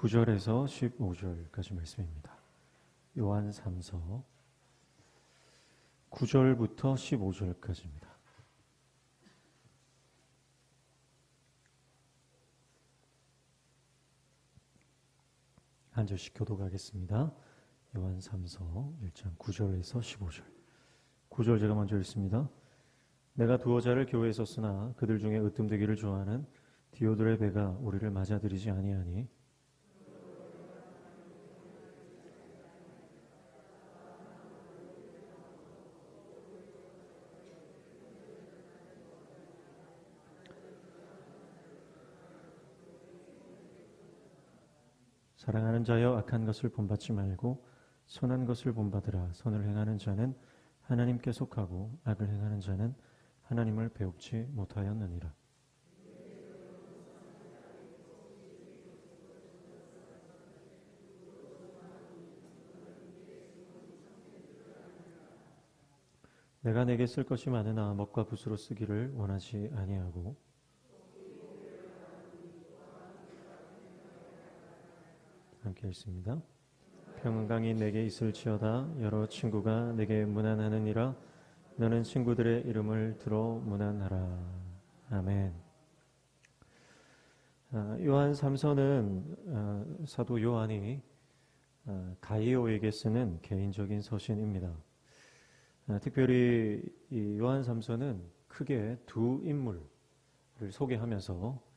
9절에서 15절까지 말씀입니다. 요한 3서 9절부터 15절까지입니다. 한 절씩 교독하겠습니다. 요한 3서 1장 9절에서 15절. 9절 제가 먼저 읽습니다. 내가 두어 자를 교회에 썼으나 그들 중에 으뜸되기를 좋아하는 디오드레베가 우리를 맞아들이지 아니하니 사랑하는 자여 악한 것을 본받지 말고 선한 것을 본받으라. 선을 행하는 자는 하나님께 속하고 악을 행하는 자는 하나님을 배웁지 못하였느니라. 내가 내게 쓸 것이 많으나 먹과 붓으로 쓰기를 원하지 아니하고 함께 읽습니다. 평강이 내게 있을지어다. 여러 친구가 내게 문안하느니라. 너는 친구들의 이름을 들어 문안하라. 아멘. 요한 3서는 사도 요한이 가이오에게 쓰는 개인적인 서신입니다. 특별히 이 요한 3서는 크게 두 인물을 소개하면서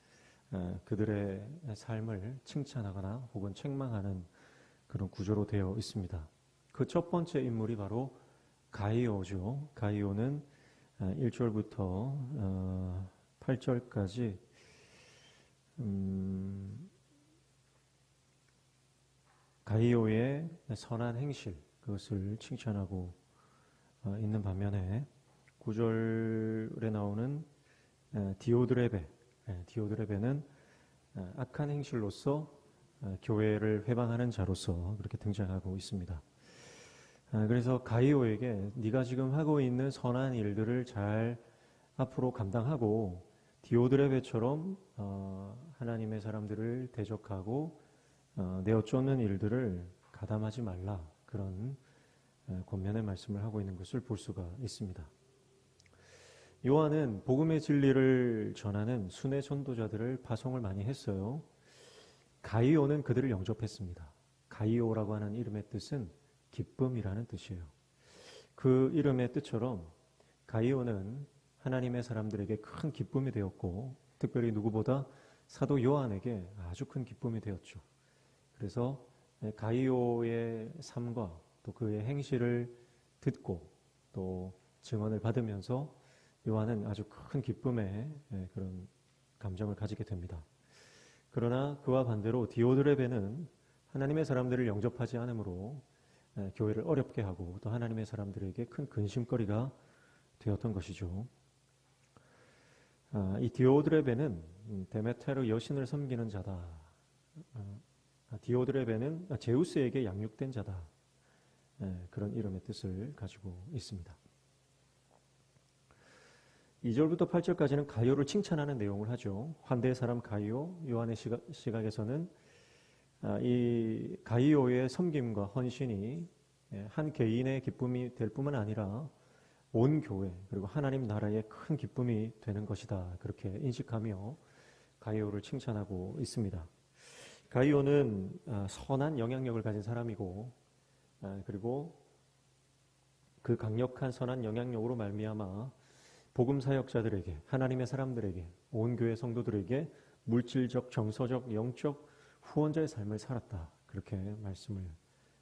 그들의 삶을 칭찬하거나 혹은 책망하는 그런 구조로 되어 있습니다. 그 첫 번째 인물이 바로 가이오죠. 가이오는 1절부터 8절까지 가이오의 선한 행실, 그것을 칭찬하고 있는 반면에 9절에 나오는 디오드레베는 악한 행실로서 교회를 회방하는 자로서 그렇게 등장하고 있습니다. 그래서 가이오에게 네가 지금 하고 있는 선한 일들을 잘 앞으로 감당하고 디오드레베처럼 하나님의 사람들을 대적하고 내어쫓는 일들을 가담하지 말라, 그런 권면의 말씀을 하고 있는 것을 볼 수가 있습니다. 요한은 복음의 진리를 전하는 순회 전도자들을 파송을 많이 했어요. 가이오는 그들을 영접했습니다. 가이오라고 하는 이름의 뜻은 기쁨이라는 뜻이에요. 그 이름의 뜻처럼 가이오는 하나님의 사람들에게 큰 기쁨이 되었고, 특별히 누구보다 사도 요한에게 아주 큰 기쁨이 되었죠. 그래서 가이오의 삶과 또 그의 행실을 듣고 또 증언을 받으면서 요한은 아주 큰 기쁨의 그런 감정을 가지게 됩니다. 그러나 그와 반대로 디오드레베는 하나님의 사람들을 영접하지 않으므로 교회를 어렵게 하고 또 하나님의 사람들에게 큰 근심거리가 되었던 것이죠. 이 디오드레베는 데메테르 여신을 섬기는 자다. 디오드레베는 제우스에게 양육된 자다. 그런 이름의 뜻을 가지고 있습니다. 2절부터 8절까지는 가이오를 칭찬하는 내용을 하죠. 환대의 사람 가이오, 요한의 시각에서는 이 가이오의 섬김과 헌신이 한 개인의 기쁨이 될 뿐만 아니라 온 교회 그리고 하나님 나라의 큰 기쁨이 되는 것이다, 그렇게 인식하며 가이오를 칭찬하고 있습니다. 가이오는 선한 영향력을 가진 사람이고, 그리고 그 강력한 선한 영향력으로 말미암아 복음 사역자들에게, 하나님의 사람들에게, 온 교회 성도들에게 물질적, 정서적, 영적 후원자의 삶을 살았다, 그렇게 말씀을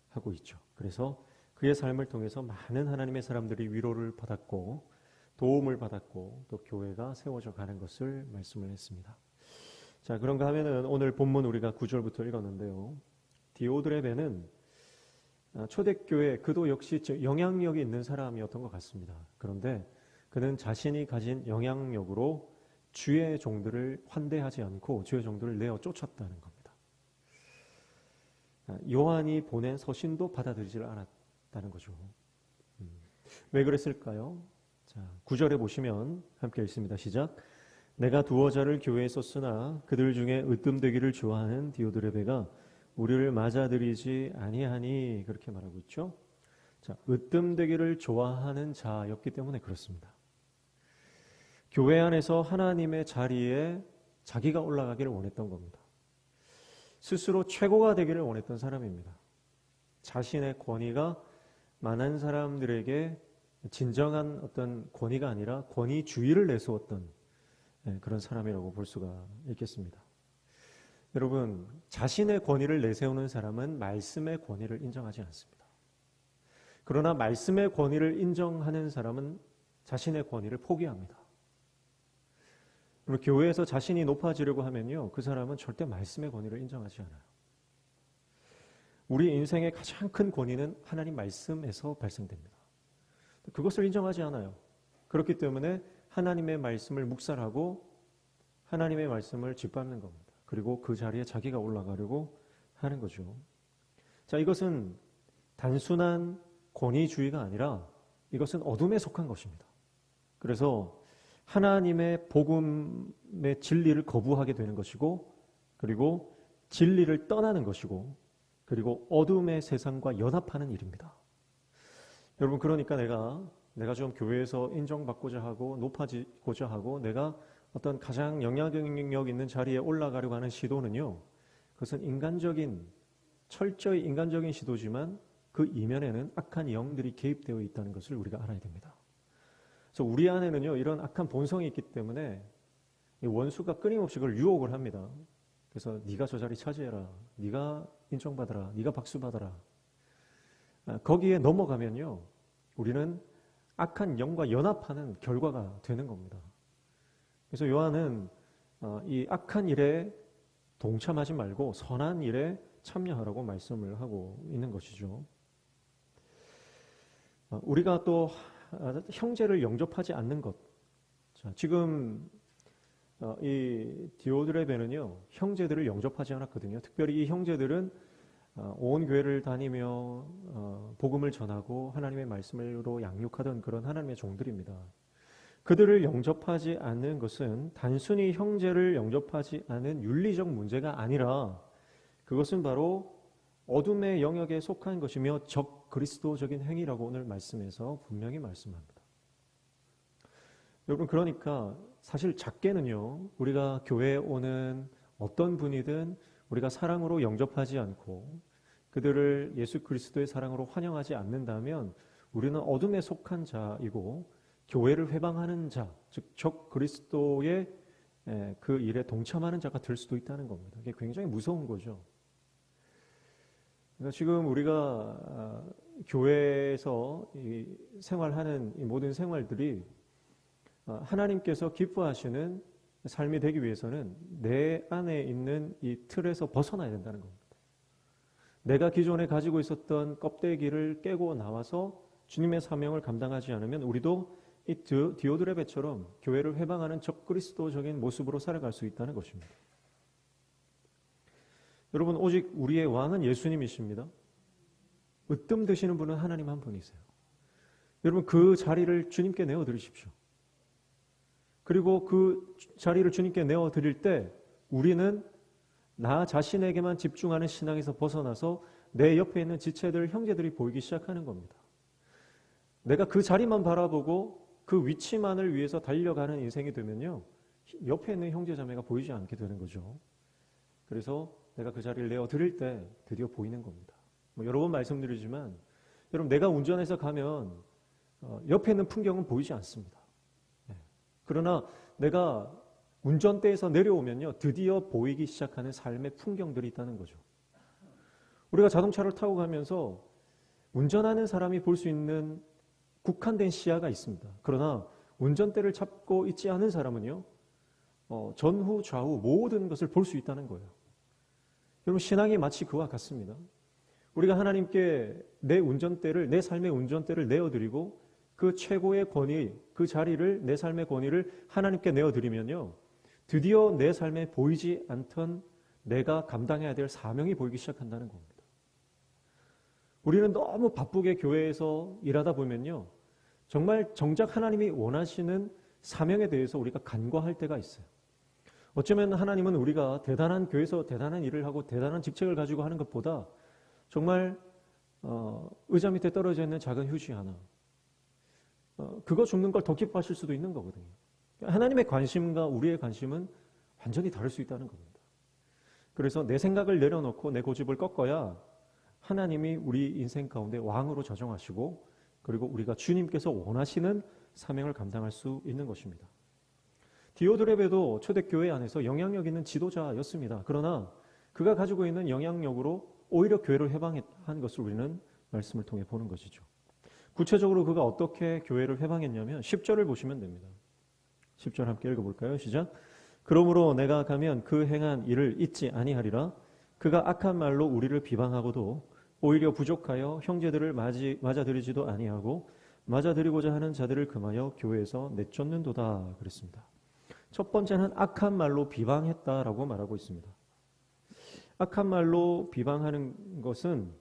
하고 있죠. 그래서 그의 삶을 통해서 많은 하나님의 사람들이 위로를 받았고 도움을 받았고 또 교회가 세워져 가는 것을 말씀을 했습니다. 자, 그런가 하면은 오늘 본문 우리가 9절부터 읽었는데요. 디오드레베는 초대교회 그도 역시 영향력이 있는 사람이었던 것 같습니다. 그런데 그는 자신이 가진 영향력으로 주의 종들을 환대하지 않고 주의 종들을 내어 쫓았다는 겁니다. 요한이 보낸 서신도 받아들이지 않았다는 거죠. 왜 그랬을까요? 자, 9절에 보시면 함께 읽습니다. 시작. 내가 두어 자를 교회에 썼으나 그들 중에 으뜸되기를 좋아하는 디오드레베가 우리를 맞아들이지 아니하니 그렇게 말하고 있죠. 자, 으뜸되기를 좋아하는 자였기 때문에 그렇습니다. 교회 안에서 하나님의 자리에 자기가 올라가기를 원했던 겁니다. 스스로 최고가 되기를 원했던 사람입니다. 자신의 권위가 많은 사람들에게 진정한 어떤 권위가 아니라 권위주의를 내세웠던 그런 사람이라고 볼 수가 있겠습니다. 여러분, 자신의 권위를 내세우는 사람은 말씀의 권위를 인정하지 않습니다. 그러나 말씀의 권위를 인정하는 사람은 자신의 권위를 포기합니다. 교회에서 자신이 높아지려고 하면요, 그 사람은 절대 말씀의 권위를 인정하지 않아요. 우리 인생의 가장 큰 권위는 하나님 말씀에서 발생됩니다. 그것을 인정하지 않아요. 그렇기 때문에 하나님의 말씀을 묵살하고 하나님의 말씀을 짓밟는 겁니다. 그리고 그 자리에 자기가 올라가려고 하는 거죠. 자, 이것은 단순한 권위주의가 아니라 이것은 어둠에 속한 것입니다. 그래서 하나님의 복음의 진리를 거부하게 되는 것이고, 그리고 진리를 떠나는 것이고, 그리고 어둠의 세상과 연합하는 일입니다. 여러분, 그러니까 내가 좀 교회에서 인정받고자 하고 높아지고자 하고 내가 어떤 가장 영향력 있는 자리에 올라가려고 하는 시도는요, 그것은 철저히 인간적인 시도지만 그 이면에는 악한 영들이 개입되어 있다는 것을 우리가 알아야 됩니다. 그래서 우리 안에는요, 이런 악한 본성이 있기 때문에 원수가 끊임없이 그걸 유혹을 합니다. 그래서 네가 저 자리 차지해라, 네가 인정받아라, 네가 박수 받아라. 거기에 넘어가면요, 우리는 악한 영과 연합하는 결과가 되는 겁니다. 그래서 요한은 이 악한 일에 동참하지 말고 선한 일에 참여하라고 말씀을 하고 있는 것이죠. 우리가 또 형제를 영접하지 않는 것. 자, 지금 이 디오드레베는요, 형제들을 영접하지 않았거든요. 특별히 이 형제들은 온 교회를 다니며 복음을 전하고 하나님의 말씀으로 양육하던 그런 하나님의 종들입니다. 그들을 영접하지 않는 것은 단순히 형제를 영접하지 않은 윤리적 문제가 아니라 그것은 바로 어둠의 영역에 속한 것이며 적 그리스도적인 행위라고 오늘 말씀에서 분명히 말씀합니다. 여러분, 그러니까 사실 작게는요, 우리가 교회에 오는 어떤 분이든 우리가 사랑으로 영접하지 않고 그들을 예수 그리스도의 사랑으로 환영하지 않는다면 우리는 어둠에 속한 자이고 교회를 회방하는 자, 즉 적 그리스도의 그 일에 동참하는 자가 될 수도 있다는 겁니다. 이게 굉장히 무서운 거죠. 그러니까 지금 우리가 교회에서 생활하는 이 모든 생활들이 하나님께서 기뻐하시는 삶이 되기 위해서는 내 안에 있는 이 틀에서 벗어나야 된다는 겁니다. 내가 기존에 가지고 있었던 껍데기를 깨고 나와서 주님의 사명을 감당하지 않으면 우리도 이 디오드레베처럼 교회를 회방하는 적그리스도적인 모습으로 살아갈 수 있다는 것입니다. 여러분, 오직 우리의 왕은 예수님이십니다. 으뜸 되시는 분은 하나님 한 분이세요. 여러분, 그 자리를 주님께 내어드리십시오. 그리고 그 자리를 주님께 내어드릴 때 우리는 나 자신에게만 집중하는 신앙에서 벗어나서 내 옆에 있는 지체들, 형제들이 보이기 시작하는 겁니다. 내가 그 자리만 바라보고 그 위치만을 위해서 달려가는 인생이 되면요, 옆에 있는 형제자매가 보이지 않게 되는 거죠. 그래서 내가 그 자리를 내어드릴 때 드디어 보이는 겁니다. 여러 번 말씀드리지만 여러분, 내가 운전해서 가면 옆에 있는 풍경은 보이지 않습니다. 그러나 내가 운전대에서 내려오면요, 드디어 보이기 시작하는 삶의 풍경들이 있다는 거죠. 우리가 자동차를 타고 가면서 운전하는 사람이 볼 수 있는 국한된 시야가 있습니다. 그러나 운전대를 잡고 있지 않은 사람은요, 전후 좌우 모든 것을 볼 수 있다는 거예요. 여러분, 신앙이 마치 그와 같습니다. 우리가 하나님께 내 삶의 운전대를 내어드리고 그 최고의 권위, 그 자리를, 내 삶의 권위를 하나님께 내어드리면요, 드디어 내 삶에 보이지 않던 내가 감당해야 될 사명이 보이기 시작한다는 겁니다. 우리는 너무 바쁘게 교회에서 일하다 보면요, 정말 정작 하나님이 원하시는 사명에 대해서 우리가 간과할 때가 있어요. 어쩌면 하나님은 우리가 대단한 교회에서 대단한 일을 하고 대단한 직책을 가지고 하는 것보다 정말 의자 밑에 떨어져 있는 작은 휴지 하나, 그거 줍는 걸 더 기뻐하실 수도 있는 거거든요. 하나님의 관심과 우리의 관심은 완전히 다를 수 있다는 겁니다. 그래서 내 생각을 내려놓고 내 고집을 꺾어야 하나님이 우리 인생 가운데 왕으로 자정하시고, 그리고 우리가 주님께서 원하시는 사명을 감당할 수 있는 것입니다. 디오드레베도 초대교회 안에서 영향력 있는 지도자였습니다. 그러나 그가 가지고 있는 영향력으로 오히려 교회를 해방한 것을 우리는 말씀을 통해 보는 것이죠. 구체적으로 그가 어떻게 교회를 해방했냐면 10절을 보시면 됩니다. 10절 함께 읽어볼까요? 시작. 그러므로 내가 가면 그 행한 일을 잊지 아니하리라. 그가 악한 말로 우리를 비방하고도 오히려 부족하여 형제들을 맞아들이지도 아니하고 맞아들이고자 하는 자들을 금하여 교회에서 내쫓는도다. 그랬습니다. 첫 번째는 악한 말로 비방했다라고 말하고 있습니다. 악한 말로 비방하는 것은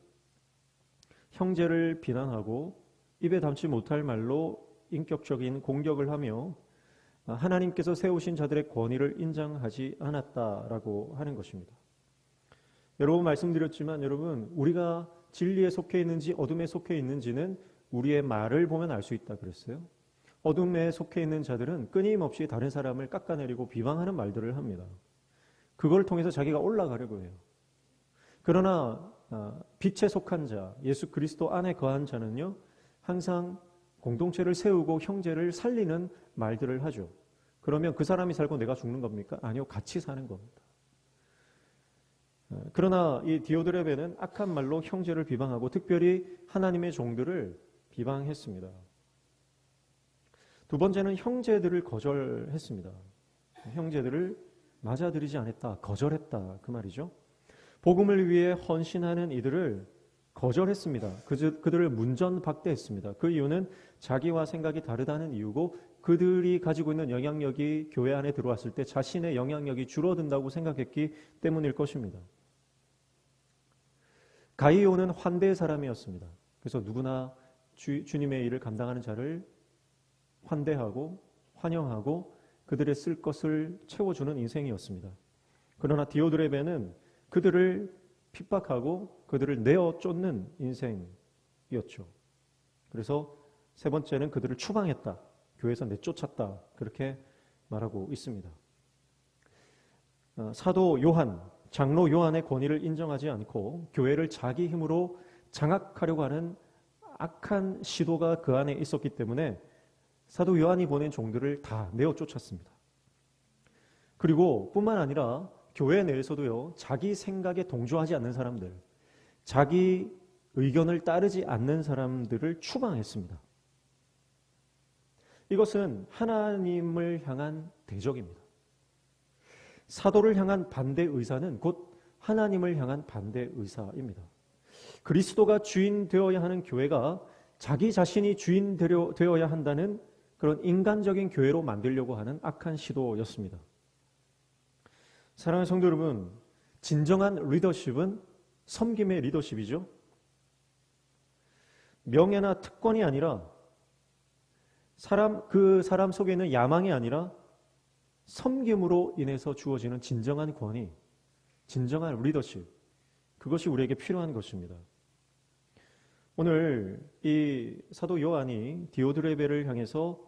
형제를 비난하고 입에 담지 못할 말로 인격적인 공격을 하며 하나님께서 세우신 자들의 권위를 인정하지 않았다라고 하는 것입니다. 여러분 말씀드렸지만 여러분 우리가 진리에 속해 있는지 어둠에 속해 있는지는 우리의 말을 보면 알 수 있다 그랬어요. 어둠에 속해 있는 자들은 끊임없이 다른 사람을 깎아내리고 비방하는 말들을 합니다. 그걸 통해서 자기가 올라가려고 해요. 그러나 빛에 속한 자, 예수 그리스도 안에 거한 자는요, 항상 공동체를 세우고 형제를 살리는 말들을 하죠. 그러면 그 사람이 살고 내가 죽는 겁니까? 아니요, 같이 사는 겁니다. 그러나 이 디오드레베는 악한 말로 형제를 비방하고 특별히 하나님의 종들을 비방했습니다. 두 번째는 형제들을 거절했습니다. 형제들을 맞아들이지 않았다, 거절했다 그 말이죠. 복음을 위해 헌신하는 이들을 거절했습니다. 그들을 문전박대했습니다. 그 이유는 자기와 생각이 다르다는 이유고 그들이 가지고 있는 영향력이 교회 안에 들어왔을 때 자신의 영향력이 줄어든다고 생각했기 때문일 것입니다. 가이오는 환대의 사람이었습니다. 그래서 누구나 주님의 일을 감당하는 자를 환대하고 환영하고 그들의 쓸 것을 채워주는 인생이었습니다. 그러나 디오드레베는 그들을 핍박하고 그들을 내어 쫓는 인생이었죠. 그래서 세 번째는 그들을 추방했다. 교회에서 내쫓았다. 그렇게 말하고 있습니다. 사도 요한, 장로 요한의 권위를 인정하지 않고 교회를 자기 힘으로 장악하려고 하는 악한 시도가 그 안에 있었기 때문에 사도 요한이 보낸 종들을 다 내어 쫓았습니다. 그리고 뿐만 아니라 교회 내에서도요, 자기 생각에 동조하지 않는 사람들, 자기 의견을 따르지 않는 사람들을 추방했습니다. 이것은 하나님을 향한 대적입니다. 사도를 향한 반대 의사는 곧 하나님을 향한 반대 의사입니다. 그리스도가 주인 되어야 하는 교회가 자기 자신이 주인 되어야 한다는 그런 인간적인 교회로 만들려고 하는 악한 시도였습니다. 사랑하는 성도 여러분, 진정한 리더십은 섬김의 리더십이죠. 명예나 특권이 아니라 그 사람 속에 있는 야망이 아니라 섬김으로 인해서 주어지는 진정한 권위, 진정한 리더십, 그것이 우리에게 필요한 것입니다. 오늘 이 사도 요한이 디오드레베를 향해서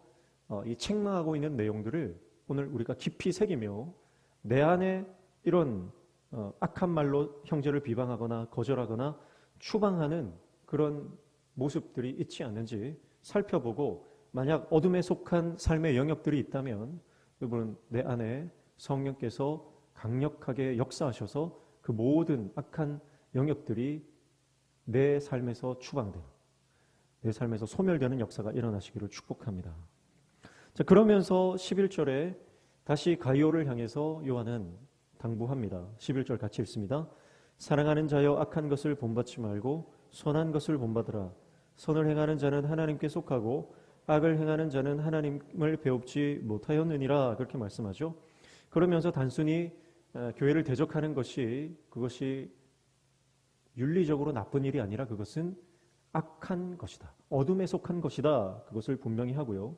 이 책망하고 있는 내용들을 오늘 우리가 깊이 새기며 내 안에 이런 악한 말로 형제를 비방하거나 거절하거나 추방하는 그런 모습들이 있지 않는지 살펴보고 만약 어둠에 속한 삶의 영역들이 있다면 여러분 내 안에 성령께서 강력하게 역사하셔서 그 모든 악한 영역들이 내 삶에서 추방되는, 내 삶에서 소멸되는 역사가 일어나시기를 축복합니다. 자, 그러면서 11절에 다시 가이오를 향해서 요한은 당부합니다. 11절 같이 읽습니다. 사랑하는 자여 악한 것을 본받지 말고 선한 것을 본받으라. 선을 행하는 자는 하나님께 속하고 악을 행하는 자는 하나님을 배웁지 못하였느니라. 그렇게 말씀하죠. 그러면서 단순히 교회를 대적하는 그것이 윤리적으로 나쁜 일이 아니라 그것은 악한 것이다. 어둠에 속한 것이다. 그것을 분명히 하고요.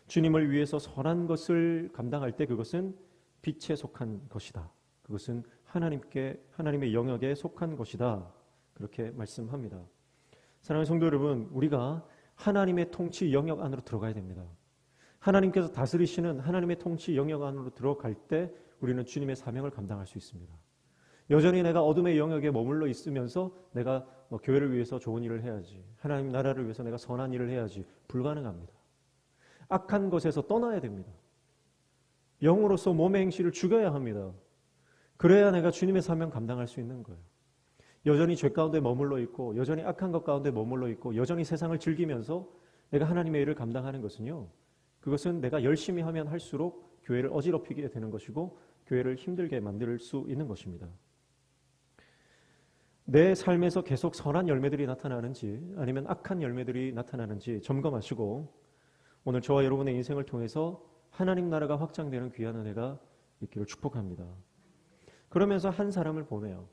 주님을 위해서 선한 것을 감당할 때 그것은 빛에 속한 것이다. 그것은 하나님의 영역에 속한 것이다. 그렇게 말씀합니다. 사랑하는 성도 여러분, 우리가 하나님의 통치 영역 안으로 들어가야 됩니다. 하나님께서 다스리시는 하나님의 통치 영역 안으로 들어갈 때 우리는 주님의 사명을 감당할 수 있습니다. 여전히 내가 어둠의 영역에 머물러 있으면서 내가 교회를 위해서 좋은 일을 해야지, 하나님 나라를 위해서 내가 선한 일을 해야지, 불가능합니다. 악한 것에서 떠나야 됩니다. 영으로서 몸의 행실을 죽여야 합니다. 그래야 내가 주님의 사명 감당할 수 있는 거예요. 여전히 죄 가운데 머물러 있고 여전히 악한 것 가운데 머물러 있고 여전히 세상을 즐기면서 내가 하나님의 일을 감당하는 것은요, 그것은 내가 열심히 하면 할수록 교회를 어지럽히게 되는 것이고 교회를 힘들게 만들 수 있는 것입니다. 내 삶에서 계속 선한 열매들이 나타나는지 아니면 악한 열매들이 나타나는지 점검하시고 오늘 저와 여러분의 인생을 통해서 하나님 나라가 확장되는 귀한 은혜가 있기를 축복합니다. 그러면서 한 사람을 보내요.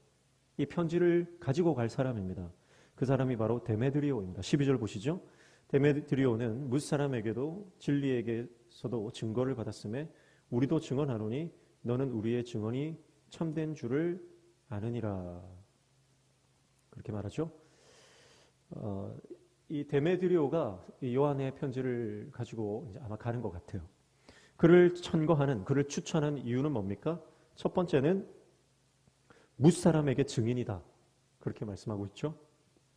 이 편지를 가지고 갈 사람입니다. 그 사람이 바로 데메드리오입니다. 12절 보시죠. 데메드리오는 무사람에게도 진리에게서도 증거를 받았음에 우리도 증언하노니 너는 우리의 증언이 참된 줄을 아느니라. 그렇게 말하죠. 이 데메드리오가 이 요한의 편지를 가지고 이제 아마 가는 것 같아요. 그를 천거하는, 그를 추천한 이유는 뭡니까? 첫 번째는 무사람에게 증인이다. 그렇게 말씀하고 있죠.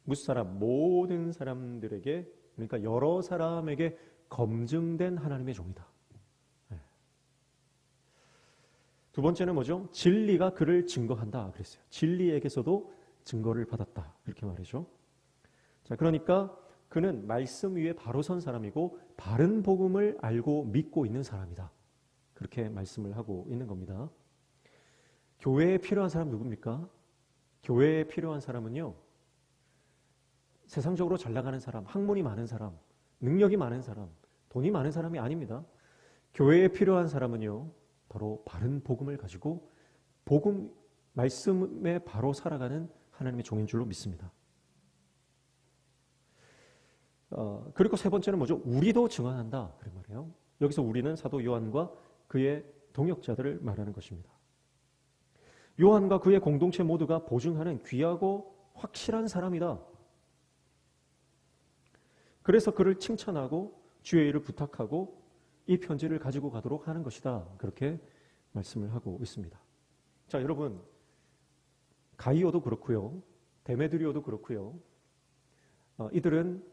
무사람, 모든 사람들에게, 그러니까 여러 사람에게 검증된 하나님의 종이다. 네. 두 번째는 뭐죠? 진리가 그를 증거한다 그랬어요. 진리에게서도 증거를 받았다. 이렇게 말이죠. 자, 그러니까 그는 말씀 위에 바로 선 사람이고 바른 복음을 알고 믿고 있는 사람이다. 그렇게 말씀을 하고 있는 겁니다. 교회에 필요한 사람 누굽니까? 교회에 필요한 사람은요, 세상적으로 잘 나가는 사람, 학문이 많은 사람, 능력이 많은 사람, 돈이 많은 사람이 아닙니다. 교회에 필요한 사람은요, 바로 바른 복음을 가지고 복음, 말씀에 바로 살아가는 하나님의 종인 줄로 믿습니다. 그리고 세 번째는 뭐죠? 우리도 증언한다. 그런 말이에요. 여기서 우리는 사도 요한과 그의 동역자들을 말하는 것입니다. 요한과 그의 공동체 모두가 보증하는 귀하고 확실한 사람이다. 그래서 그를 칭찬하고 주의 일을 부탁하고 이 편지를 가지고 가도록 하는 것이다. 그렇게 말씀을 하고 있습니다. 자, 여러분, 가이오도 그렇고요. 데메드리오도 그렇고요. 이들은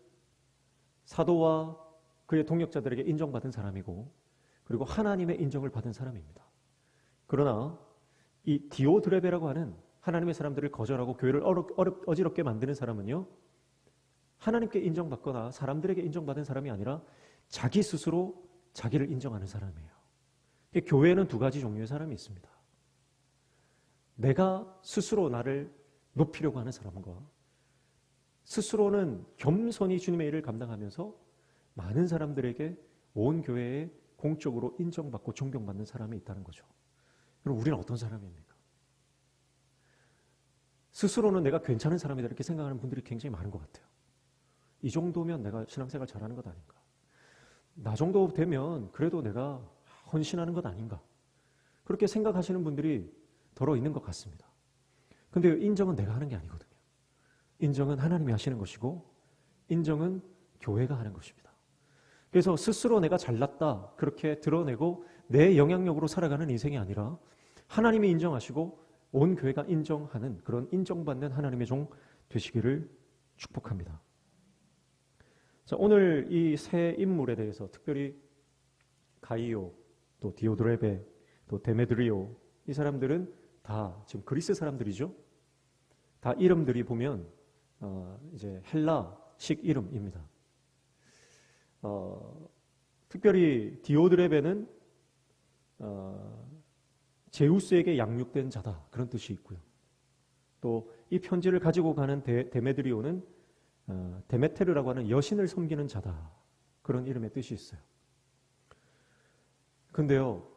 사도와 그의 동역자들에게 인정받은 사람이고 그리고 하나님의 인정을 받은 사람입니다. 그러나 이 디오드레베라고 하는 하나님의 사람들을 거절하고 교회를 어지럽게 만드는 사람은요, 하나님께 인정받거나 사람들에게 인정받은 사람이 아니라 자기 스스로 자기를 인정하는 사람이에요. 교회에는 두 가지 종류의 사람이 있습니다. 내가 스스로 나를 높이려고 하는 사람과 스스로는 겸손히 주님의 일을 감당하면서 많은 사람들에게 온 교회에 공적으로 인정받고 존경받는 사람이 있다는 거죠. 그럼 우리는 어떤 사람입니까? 스스로는 내가 괜찮은 사람이다 이렇게 생각하는 분들이 굉장히 많은 것 같아요. 이 정도면 내가 신앙생활 잘하는 것 아닌가? 나 정도 되면 그래도 내가 헌신하는 것 아닌가? 그렇게 생각하시는 분들이 더러 있는 것 같습니다. 근데 인정은 내가 하는 게 아니거든요. 인정은 하나님이 하시는 것이고 인정은 교회가 하는 것입니다. 그래서 스스로 내가 잘났다 그렇게 드러내고 내 영향력으로 살아가는 인생이 아니라 하나님이 인정하시고 온 교회가 인정하는 그런 인정받는 하나님의 종 되시기를 축복합니다. 자, 오늘 이 세 인물에 대해서 특별히 가이오, 또 디오드레베, 또 데메드리오, 이 사람들은 다 지금 그리스 사람들이죠. 다 이름들이 보면 이제 헬라식 이름입니다. 특별히 디오드레베는 제우스에게 양육된 자다 그런 뜻이 있고요. 또 이 편지를 가지고 가는 데메드리오는 데메테르라고 하는 여신을 섬기는 자다 그런 이름의 뜻이 있어요. 근데요,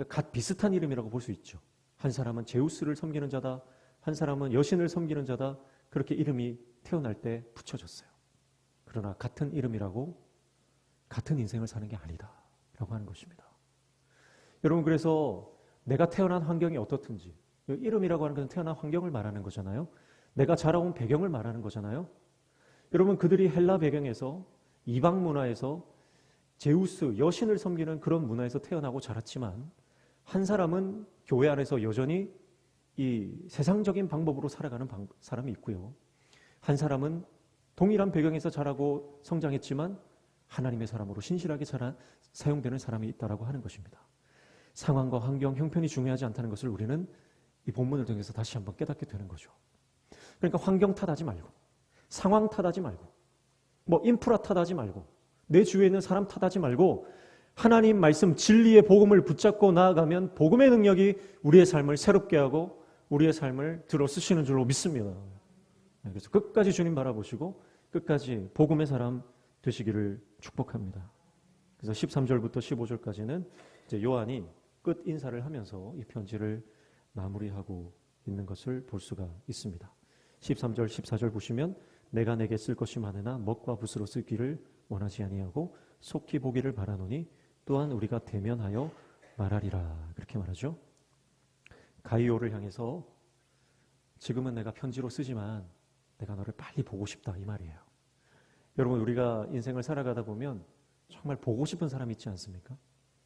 갓 비슷한 이름이라고 볼 수 있죠. 한 사람은 제우스를 섬기는 자다, 한 사람은 여신을 섬기는 자다, 그렇게 이름이 태어날 때 붙여졌어요. 그러나 같은 이름이라고 같은 인생을 사는 게 아니다 라고 하는 것입니다. 여러분, 그래서 내가 태어난 환경이 어떻든지, 이름이라고 하는 것은 태어난 환경을 말하는 거잖아요. 내가 자라온 배경을 말하는 거잖아요. 여러분, 그들이 헬라 배경에서, 이방 문화에서 제우스, 여신을 섬기는 그런 문화에서 태어나고 자랐지만, 한 사람은 교회 안에서 여전히 이 세상적인 방법으로 살아가는 사람이 있고요. 한 사람은 동일한 배경에서 자라고 성장했지만 하나님의 사람으로 신실하게 사용되는 사람이 있다라고 하는 것입니다. 상황과 환경, 형편이 중요하지 않다는 것을 우리는 이 본문을 통해서 다시 한번 깨닫게 되는 거죠. 그러니까 환경 탓하지 말고, 상황 탓하지 말고, 뭐 인프라 탓하지 말고, 내 주위에 있는 사람 탓하지 말고, 하나님 말씀 진리의 복음을 붙잡고 나아가면 복음의 능력이 우리의 삶을 새롭게 하고 우리의 삶을 들어 쓰시는 줄로 믿습니다. 그래서 끝까지 주님 바라보시고 끝까지 복음의 사람 되시기를 축복합니다. 그래서 13절부터 15절까지는 이제 요한이 끝 인사를 하면서 이 편지를 마무리하고 있는 것을 볼 수가 있습니다. 13절, 14절 보시면 내가 내게 쓸 것이 많으나 먹과 붓으로 쓰기를 원하지 아니하고 속히 보기를 바라노니 또한 우리가 대면하여 말하리라. 그렇게 말하죠. 가이오를 향해서 지금은 내가 편지로 쓰지만 내가 너를 빨리 보고 싶다 이 말이에요. 여러분, 우리가 인생을 살아가다 보면 정말 보고 싶은 사람 있지 않습니까?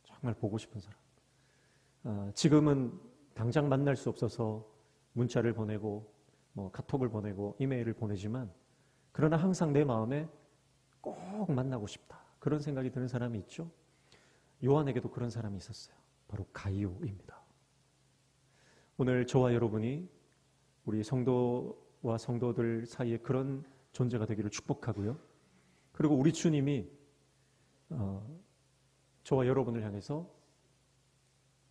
정말 보고 싶은 사람. 지금은 당장 만날 수 없어서 문자를 보내고 뭐 카톡을 보내고 이메일을 보내지만 그러나 항상 내 마음에 꼭 만나고 싶다. 그런 생각이 드는 사람이 있죠. 요한에게도 그런 사람이 있었어요. 바로 가이오입니다. 오늘 저와 여러분이 우리 성도와 성도들 사이에 그런 존재가 되기를 축복하고요. 그리고 우리 주님이 저와 여러분을 향해서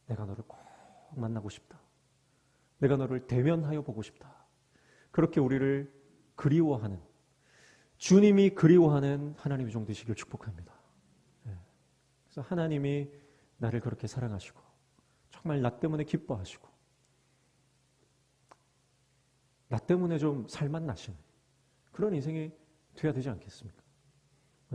내가 너를 꼭 만나고 싶다. 내가 너를 대면하여 보고 싶다. 그렇게 우리를 그리워하는, 주님이 그리워하는 하나님의 종 되시길 축복합니다. 그래서 하나님이 나를 그렇게 사랑하시고 정말 나 때문에 기뻐하시고 나 때문에 좀 살맛 나시는 그런 인생이 되어야 되지 않겠습니까?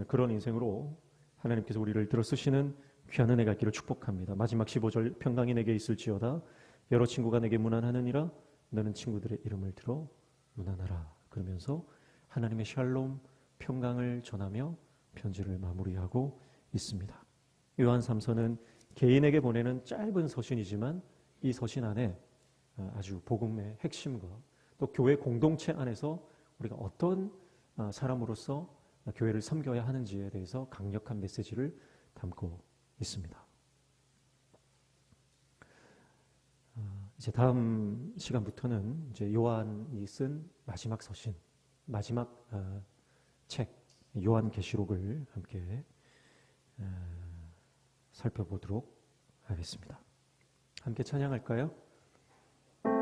그런 인생으로 하나님께서 우리를 들어 쓰시는 귀한 은혜가 있기를 축복합니다. 마지막 15절 평강이 내게 있을지어다 여러 친구가 내게 문안하느니라 너는 친구들의 이름을 들어 문안하라. 그러면서 하나님의 샬롬 평강을 전하며 편지를 마무리하고 있습니다. 요한 3서는 개인에게 보내는 짧은 서신이지만 이 서신 안에 아주 복음의 핵심과 또 교회 공동체 안에서 우리가 어떤 사람으로서 교회를 섬겨야 하는지에 대해서 강력한 메시지를 담고 있습니다. 이제 다음 시간부터는 이제 요한이 쓴 마지막 서신, 마지막 책 요한계시록을 함께 살펴보도록 하겠습니다. 함께 찬양할까요?